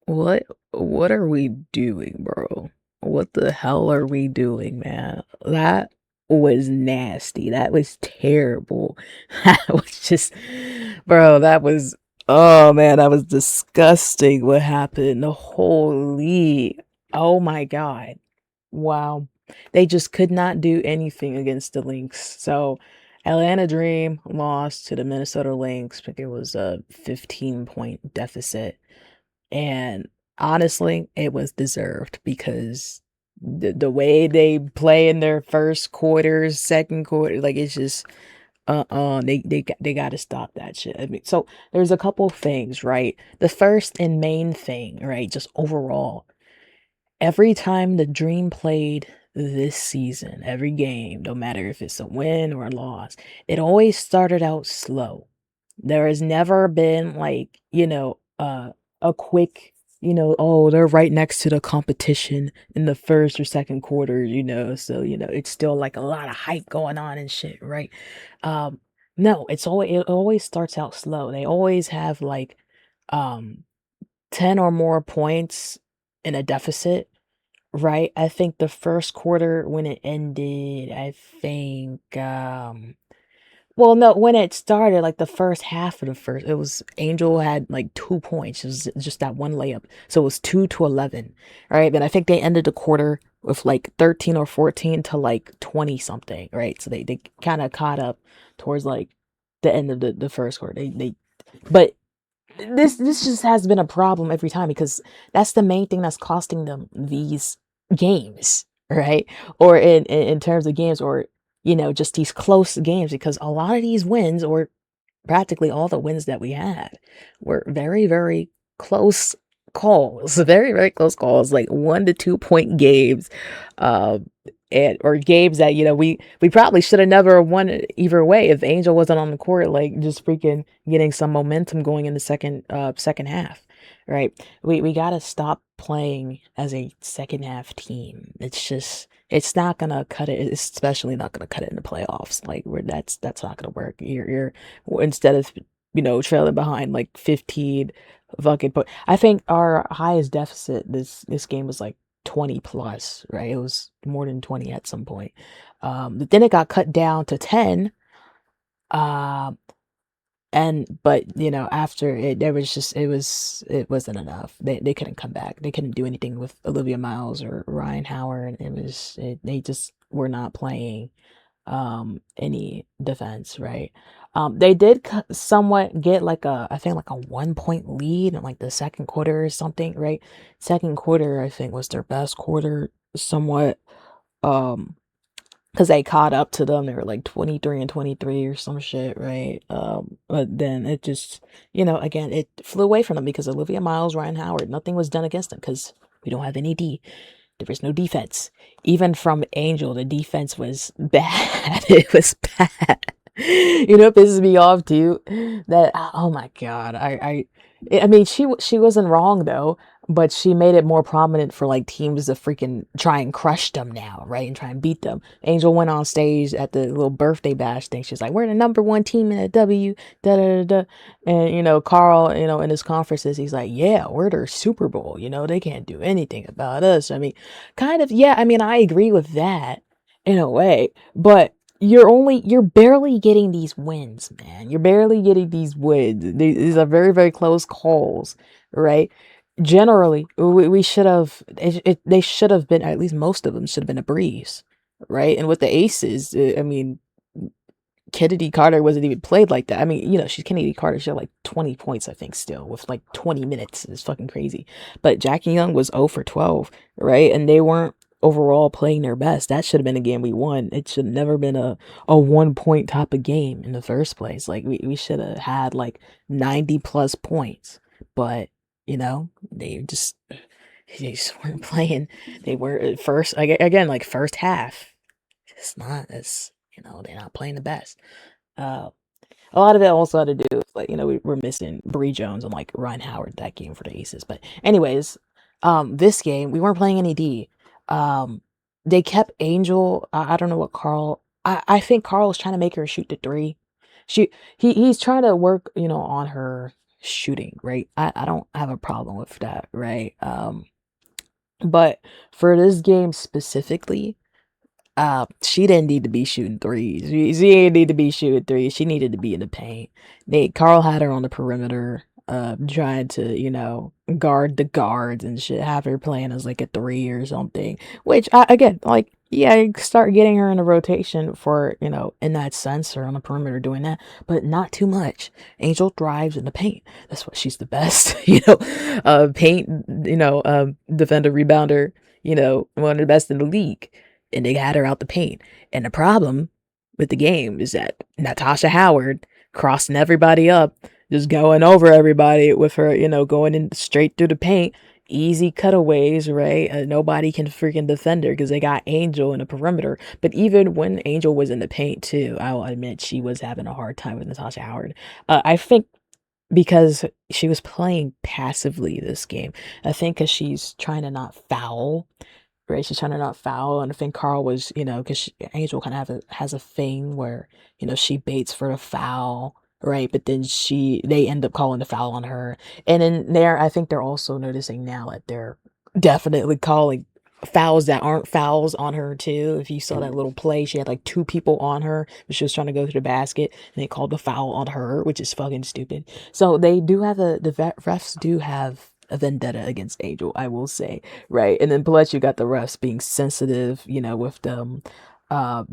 What what are we doing, bro? What the hell are we doing, man? That was nasty. That was terrible. That was just, bro, that was, oh man, that was disgusting what happened. The whole league. Oh my God. Wow. They just could not do anything against the Lynx. So Atlanta Dream lost to the Minnesota Lynx. I think it was a 15-point deficit. And honestly, it was deserved because the way they play in their first quarters, second quarter, like it's just they got to stop that shit. I mean, so there's a couple things, right? The first and main thing, right? Just overall, every time the Dream played this season, every game, no matter if it's a win or a loss, it always started out slow. There has never been like, a quick, oh, they're right next to the competition in the first or second quarter, so it's still like a lot of hype going on and shit, right? Um, no, it always starts out slow. They always have like um 10 or more points in a deficit. Right, I think the first quarter when it ended, I think, well, no, when it started, like the first half of the first, it was Angel had like 2 points. It was just that one layup. So it was 2 to 11. Right. Then I think they ended the quarter with like 13 or 14 to like 20 something. Right. So they kind of caught up towards like the end of the first quarter. But this just has been a problem every time because that's the main thing that's costing them these games, right? Or in terms of games, or just these close games, because a lot of these wins, or practically all the wins that we had, were very, very close calls, very, very close calls, like 1 to 2 point games, um, and or games that we probably should have never won it either way if Angel wasn't on the court, like just freaking getting some momentum going in the second half, right? We gotta stop playing as a second half team. It's not gonna cut it. It's especially not gonna cut it in the playoffs. Like that's not gonna work. Instead of trailing behind like 15 fucking point. I think our highest deficit this game was like 20 plus, right? It was more than 20 at some point. But then it got cut down to 10. Um, and but after it, there was just it wasn't enough. They couldn't come back. They couldn't do anything with Olivia Miles or Ryan Howard. They just were not playing any defense, right? They did somewhat get like I think like a 1 point lead in like the second quarter or something, right? Second quarter, I think, was their best quarter somewhat. Um, because they caught up to them. They were like 23 and 23 or some shit, right? But then it just, again, it flew away from them because Olivia Miles, Ryan Howard, nothing was done against them because we don't have any D. There was no defense. Even from Angel, the defense was bad. It was bad. It pisses me off too. That oh my god, I mean, she wasn't wrong though, but she made it more prominent for like teams to freaking try and crush them now, right, and try and beat them. Angel went on stage at the little birthday bash thing. She's like, "We're the number one team in the W." Da da da da. And Carl, in his conferences, he's like, "Yeah, we're their Super Bowl. They can't do anything about us." I mean, kind of, yeah. I mean, I agree with that in a way, but you're barely getting these wins, man. You're barely getting these wins. These are very, very close calls, right? Generally, we should have, they should have been, at least most of them should have been a breeze, right? And with the aces, I mean, Kennedy Carter wasn't even played like that. I mean, she's Kennedy Carter. She had like 20 points, I think, still with like 20 minutes. It's fucking crazy. But Jackie Young was 0 for 12, right? And they weren't overall playing their best. That should have been a game we won. It should have never been a 1 point type of game in the first place. Like, we should have had like 90 plus points. But, they just weren't playing. They were at first, again, like first half. It's not as, they're not playing the best. Uh, a lot of it also had to do with like, we were missing Bree Jones and like Ryan Howard that game for the Aces. But anyways, this game we weren't playing any D. Um, they kept Angel. I don't know what Carl. I think Carl was trying to make her shoot the three. She he's trying to work, on her. shooting, right? I don't have a problem with that, right? But for this game specifically, she didn't need to be shooting threes. She didn't need to be shooting threes. She needed to be in the paint. Carl had her on the perimeter, trying to, guard the guards and shit, have her playing as like a three or something. Which again, like, yeah, start getting her in a rotation for, in that sense, or on the perimeter doing that, but not too much. Angel thrives in the paint. That's what she's the best, paint, defender, rebounder, one of the best in the league, and they had her out the paint. And the problem with the game is that Natasha Howard crossing everybody up, just going over everybody with her, going in straight through the paint, easy cutaways, right? Nobody can freaking defend her because they got Angel in the perimeter. But even when Angel was in the paint too, I will admit she was having a hard time with Natasha Howard. I think because she was playing passively this game. I think because she's trying to not foul, right? She's trying to not foul, and I think Carl was, because Angel kind of has a thing where, she baits for the foul, right? But then they end up calling the foul on her, and then I think they're also noticing now that they're definitely calling fouls that aren't fouls on her too. If you saw that little play, she had like two people on her, but she was trying to go to the basket, and they called the foul on her, which is fucking stupid. So they do have the refs do have a vendetta against Angel, I will say, right? And then plus you got the refs being sensitive, with them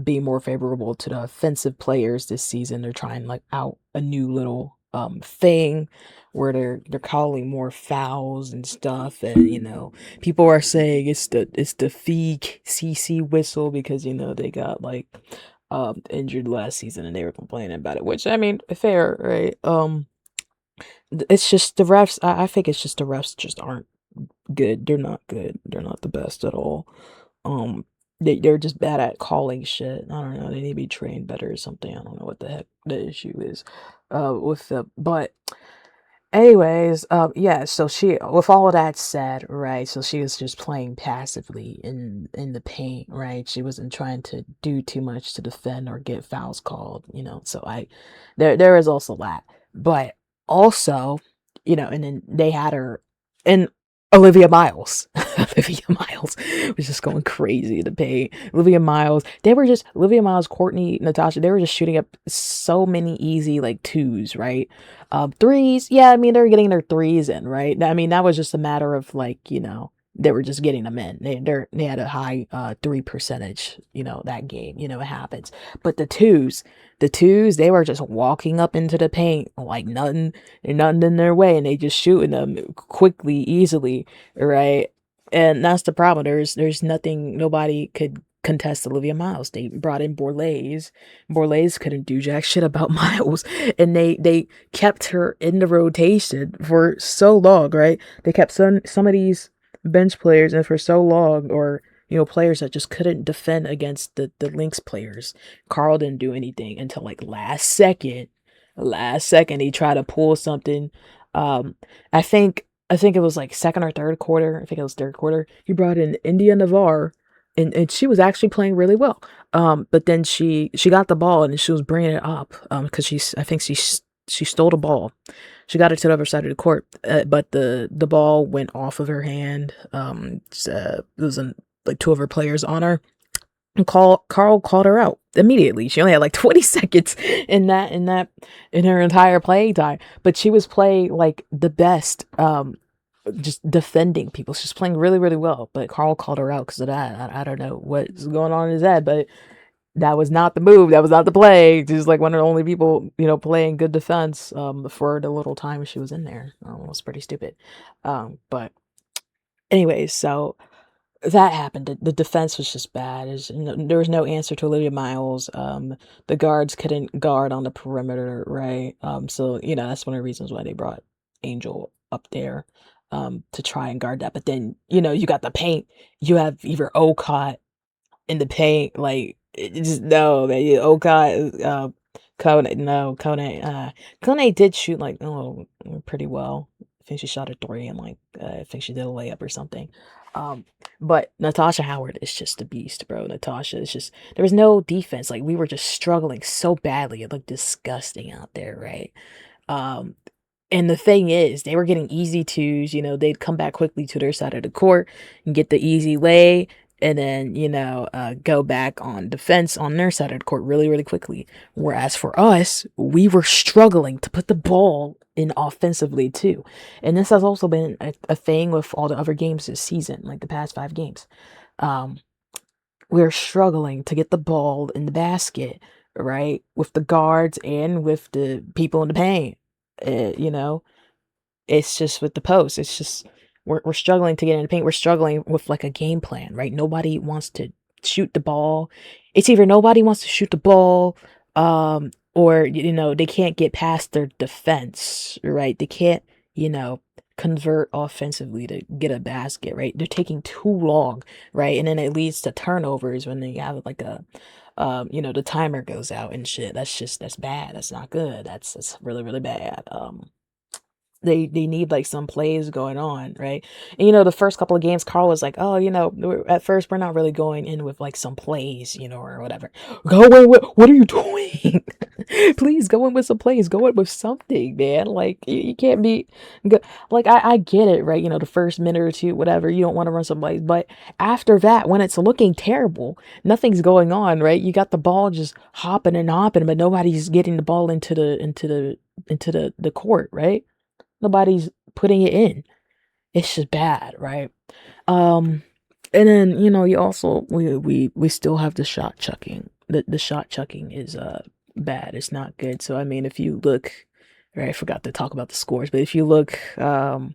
being more favorable to the offensive players this season. They're trying like out a new little thing where they're calling more fouls and stuff, and people are saying it's the fee CC whistle because they got like injured last season and they were complaining about it, which I mean, fair, right? It's just the refs. I think it's just the refs just aren't good. They're not good. They're not the best at all. Um, they're just bad at calling shit. I don't know. They need to be trained better or something. I don't know what the heck the issue is, with the but. Anyways, yeah, so she, with all of that said, right, so she was just playing passively in the paint, right? She wasn't trying to do too much to defend or get fouls called, so there is also that. But also, and then they had her, and Olivia Miles. Olivia Miles was just going crazy in the paint. Olivia Miles, Courtney, Natasha, they were just shooting up so many easy like twos, right? Threes, yeah, I mean, they're getting their threes in, right? I mean, that was just a matter of like, they were just getting them in. They had a high three percentage, that game, it happens. But the twos, they were just walking up into the paint like nothing in their way, and they just shooting them quickly, easily, right? And that's the problem. There's nothing, nobody could contest Olivia Miles. They brought in Borlaise. Borlaise couldn't do jack shit about Miles, and they kept her in the rotation for so long, right? They kept some of these bench players in for so long, or players that just couldn't defend against the Lynx players. Carl didn't do anything until like last second. Last second, he tried to pull something. Um, I think it was like second or third quarter. I think it was third quarter. He brought in India Navarre, and she was actually playing really well. But then she got the ball and she was bringing it up. Because I think she stole the ball. She got it to the other side of the court, but the ball went off of her hand. It was like two of her players on her. And Carl called her out immediately. She only had like 20 seconds in her entire playing time, but she was playing like the best. Just defending people. She's playing really, really well. But Carl called her out because of that. I don't know what's going on in his head, but that was not the move. That was not the play. She's like one of the only people, playing good defense for the little time she was in there. It was pretty stupid. But anyways, so that happened. The defense was just bad. There was no answer to Olivia Miles. The guards couldn't guard on the perimeter, right? So that's one of the reasons why they brought Angel up there, to try and guard that. But then you got the paint. You have either Ocott in the paint, like just no man. Ocott, Kone, no Kone. Kone did shoot like pretty well. I think she shot a three, and like I think she did a layup or something. Um, but Natasha Howard is just a beast, bro. Natasha is just, there was no defense. Like we were just struggling so badly. It looked disgusting out there, right? Um, And the thing is, they were getting easy twos, they'd come back quickly to their side of the court and get the easy lay, and then, go back on defense on their side of the court really, really quickly. Whereas for us, we were struggling to put the ball in offensively too. And this has also been a thing with all the other games this season, like the past 5 games. Um, we're struggling to get the ball in the basket, right? With the guards and with the people in the paint. You know, it's just with the post. It's just we're struggling to get in the paint. We're struggling with like a game plan, right? Nobody wants to shoot the ball. It's either nobody wants to shoot the ball, or they can't get past their defense, right? They can't, you know, convert offensively to get a basket, right? They're taking too long, right? And then it leads to turnovers when they have like the timer goes out and shit. That's bad. That's not good. That's really, really bad. They need like some plays going on, right? And the first couple of games, Carl was like, "Oh, at first we're not really going in with like some plays, or whatever. Go in with what are you doing? Please go in with some plays. Go in with something, man. Like you can't be go, like I get it, right? The first minute or two, whatever, you don't want to run some plays, but after that, when it's looking terrible, nothing's going on, right? You got the ball just hopping and hopping, but nobody's getting the ball into the court, right? Nobody's putting it in. It's just bad, right? Um, and then you also we still have the shot chucking. The shot chucking is bad. It's not good. So I mean, if you look, right, I forgot to talk about the scores, but if you look, fuck,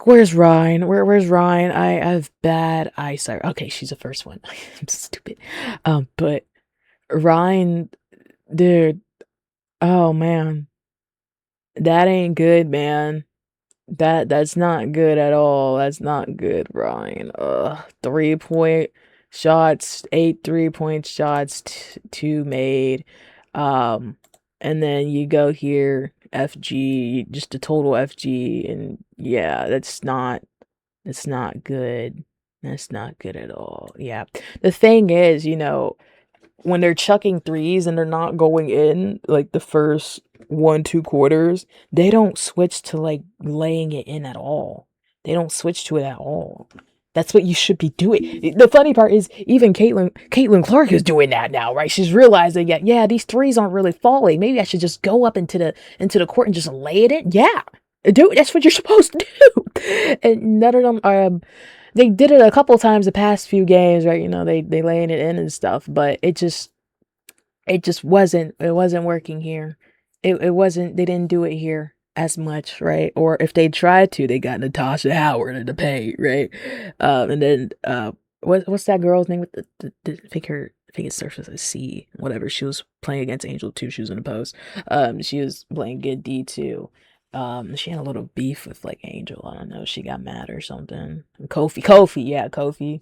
where's Ryan? Where's Ryan? I have bad eyesight. Okay, she's the first one. I'm stupid. But Ryan, dude, oh man, that ain't good, man. That's not good at all. That's not good, Ryan. 3-point shots, 8 3-point shots, two made. Um, and then you go here, FG, just a total FG, and yeah, that's not good. That's not good at all. Yeah. The thing is, when they're chucking threes and they're not going in like the first 1-2 quarters, they don't switch to like laying it in at all. They don't switch to it at all. That's what you should be doing. The funny part is even Caitlin Clark is doing that now, right? She's realizing, yeah, these threes aren't really falling. Maybe I should just go up into the court and just lay it in. Yeah, dude, that's what you're supposed to do. And none of them are. They did it a couple times the past few games, right? They laying it in and stuff, but it wasn't working here. It wasn't. They didn't do it here as much, right? Or if they tried to, they got Natasha Howard in the paint, right? And then what's that girl's name with I think it starts with a C, whatever. She was playing against Angel too. She was in the post. She was playing good D too. She had a little beef with like Angel. I don't know. She got mad or something. Kofi, yeah, Kofi.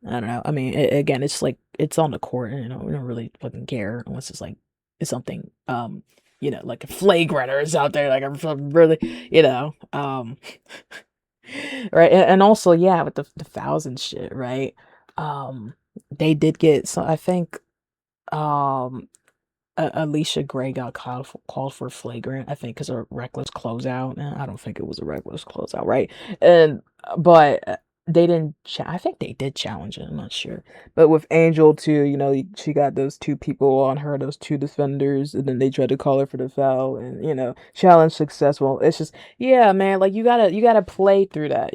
I don't know. I mean, again, it's like it's on the court, and we don't really fucking care unless it's like it's something, like a flagrant or something, like I'm really, right. And also, yeah, with the fouls and shit, right? They did get so I think, um, Alicia Gray got called for flagrant, I think, because of reckless closeout. I don't think it was a reckless closeout, right? And but they didn't. I think they did challenge it. I'm not sure. But with Angel too, she got those two people on her, those two defenders, and then they tried to call her for the foul, and challenge successful. It's just yeah, man. Like you gotta play through that.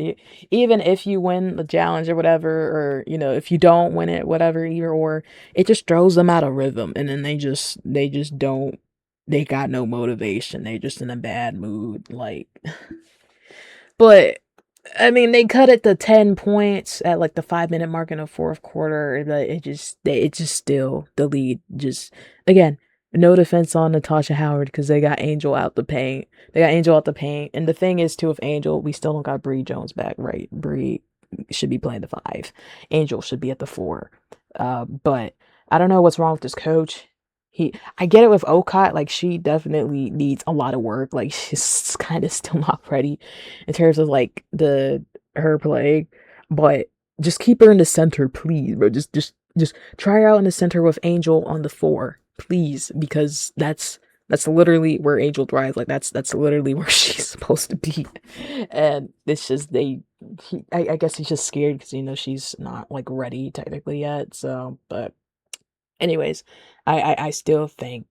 Even if you win the challenge or whatever, or if you don't win it, whatever, either or it just throws them out of rhythm, and then they just don't they got no motivation. They just in a bad mood, like. But I mean, they cut it to 10 points at like the 5-minute mark in the fourth quarter. It just still the lead. Just again, no defense on Natasha Howard because they got Angel out the paint. And the thing is too, with Angel, we still don't got Bree Jones back, right? Bree should be playing the 5. Angel should be at the 4. But I don't know what's wrong with this coach. I get it with Okot, like she definitely needs a lot of work. Like she's kind of still not ready in terms of like her play, but just keep her in the center, please, bro. Just try her out in the center with Angel on the 4, please, because That's literally where Angel thrives. Like that's literally where she's supposed to be. And it's just I guess he's just scared because she's not like ready technically yet. So, but anyways, I still think,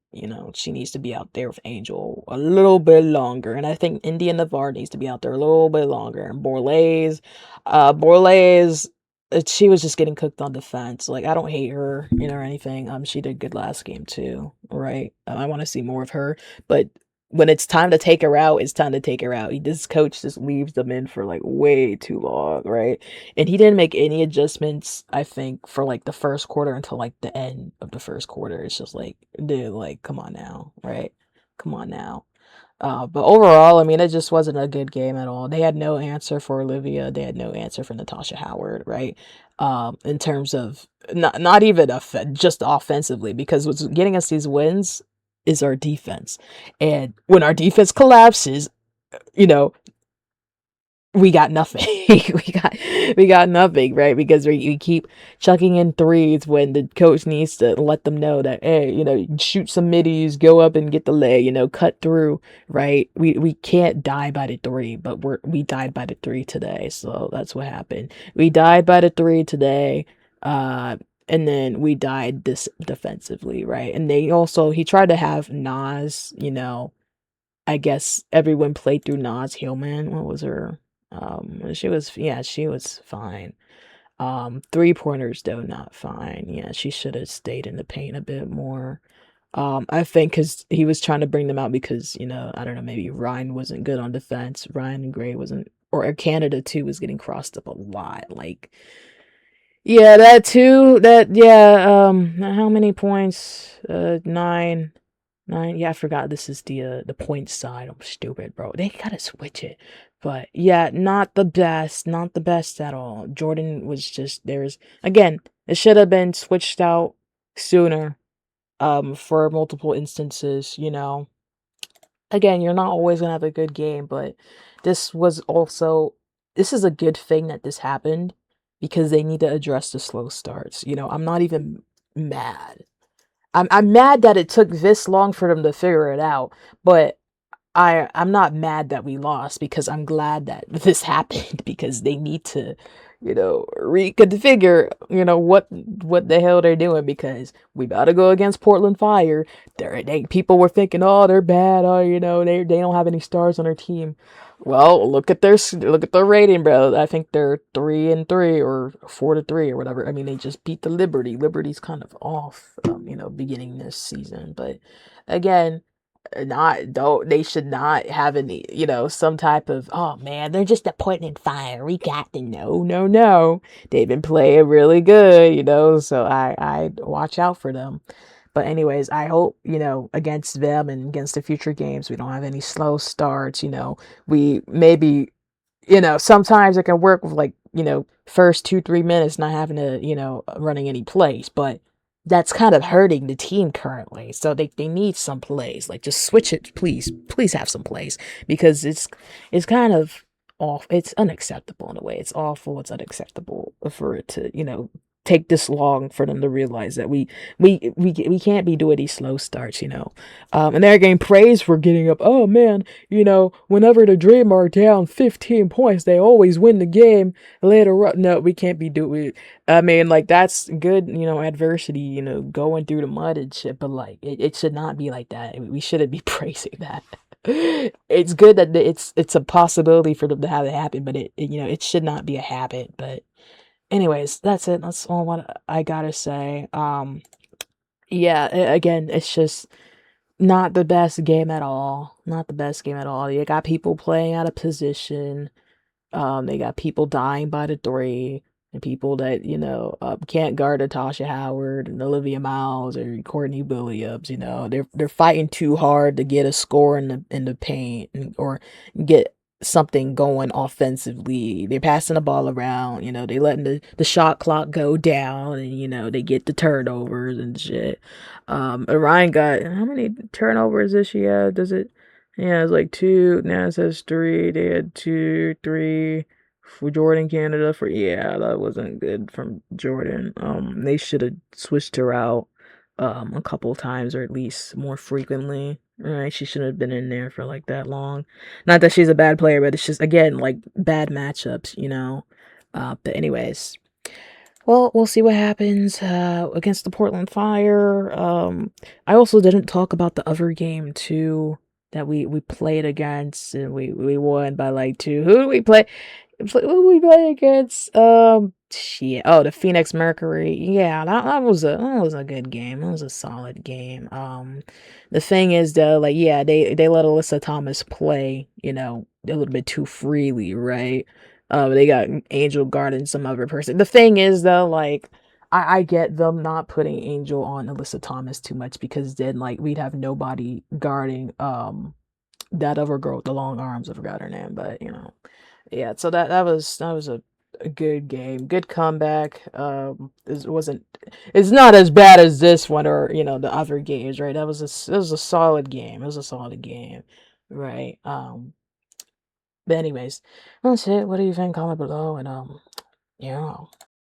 she needs to be out there with Angel a little bit longer. And I think India Navarre needs to be out there a little bit longer. And Borlay's, she was just getting cooked on defense. Like, I don't hate her, or anything. She did good last game too, right? I want to see more of her. But when it's time to take her out, it's time to take her out. This coach just leaves them in for like way too long, right? And he didn't make any adjustments, I think, for like the first quarter until like the end of the first quarter. It's just like, dude, like, come on now, right? Come on now. But overall, I mean, it just wasn't a good game at all. They had no answer for Olivia. They had no answer for Natasha Howard, right? In terms of not even just offensively, because what's getting us these wins is our defense. And when our defense collapses, you know, we got nothing. we got nothing, right? Because we keep chucking in threes when the coach needs to let them know that, hey, shoot some middies, go up and get the lay, cut through, right? We can't die by the three, but we died by the three today, so that's what happened. We died by the three today, and then we died this defensively, right? And he tried to have Nas, I guess everyone played through Nas Hillman. What was her? She was fine. 3 pointers though, not fine. Yeah, she should have stayed in the paint a bit more. I think because he was trying to bring them out because, I don't know, maybe Ryan wasn't good on defense. Ryan and Gray wasn't, or Canada too was getting crossed up a lot. Like, yeah, that too. Yeah. How many points? 9. 9. Yeah, I forgot this is the point side. I'm stupid, bro. They gotta switch it. But yeah, not the best. Not the best at all. Jordan was just again, it should have been switched out sooner. For multiple instances, Again, you're not always gonna have a good game, but this is a good thing that this happened because they need to address the slow starts. I'm not even mad. I'm mad that it took this long for them to figure it out, but I'm not mad that we lost because I'm glad that this happened because they need to, reconfigure, what the hell they're doing because we about to go against Portland Fire. People were thinking, oh, they're bad, oh, they don't have any stars on their team. Well, look at their rating, bro. I think they're 3-3 or 4-3 or whatever. I mean, they just beat the Liberty. Liberty's kind of off, beginning this season, but again, not though they should not have any, some type of, oh man, they're just a Portland Fire. We got the no. They've been playing really good, so I watch out for them. But anyways, I hope, against them and against the future games, we don't have any slow starts, we maybe, sometimes it can work with like, first 2-3 minutes not having to, running any plays, but that's kind of hurting the team currently. So they need some plays. Like just switch it, please. Please have some plays because it's kind of off. It's unacceptable in a way. It's awful. It's unacceptable for it to, take this long for them to realize that we can't be doing these slow starts, and they're getting praise for getting up. Oh man, whenever the Dream are down 15 points, they always win the game later on. No, we can't be doing. I mean, like that's good, adversity, going through the mud and shit. But like, it should not be like that. We shouldn't be praising that. It's good that it's a possibility for them to have it happen, but it should not be a habit. But anyways, that's it. That's all what I gotta say. Yeah, again, it's just not the best game at all. Not the best game at all. You got people playing out of position. They got people dying by the three, and people that can't guard Natasha Howard and Olivia Miles or Courtney Williams. They're fighting too hard to get a score in the paint or get something going offensively. They're passing the ball around. They letting the shot clock go down, and they get the turnovers and shit. Ryan got how many turnovers this year? Does it? Yeah, it's like 2. Now it says 3. They had 2, 3 for Jordan, Canada. Yeah, that wasn't good from Jordan. They should have switched her out, a couple times or at least more frequently. Right, she shouldn't have been in there for like that long. Not that she's a bad player, but it's just again like bad matchups, you know. But anyways, well, we'll see what happens against the Portland Fire. I also didn't talk about the other game too that we played against and we won by like two. Who did we play? Who did we play against? Shit. Oh, the Phoenix Mercury. Yeah, that was a good game. That was a solid game. The thing is though, like yeah, they let Alyssa Thomas play, you know, a little bit too freely, right? They got Angel guarding some other person. The thing is though, like I get them not putting Angel on Alyssa Thomas too much because then like we'd have nobody guarding that other girl with the long arms. I forgot her name, but you know, yeah. So that was a good game, good comeback. It wasn't, it's not as bad as this one or you know the other games, right? That was a solid game. It was a solid game, right? But anyways, that's it. What do you think? Comment below, and yeah.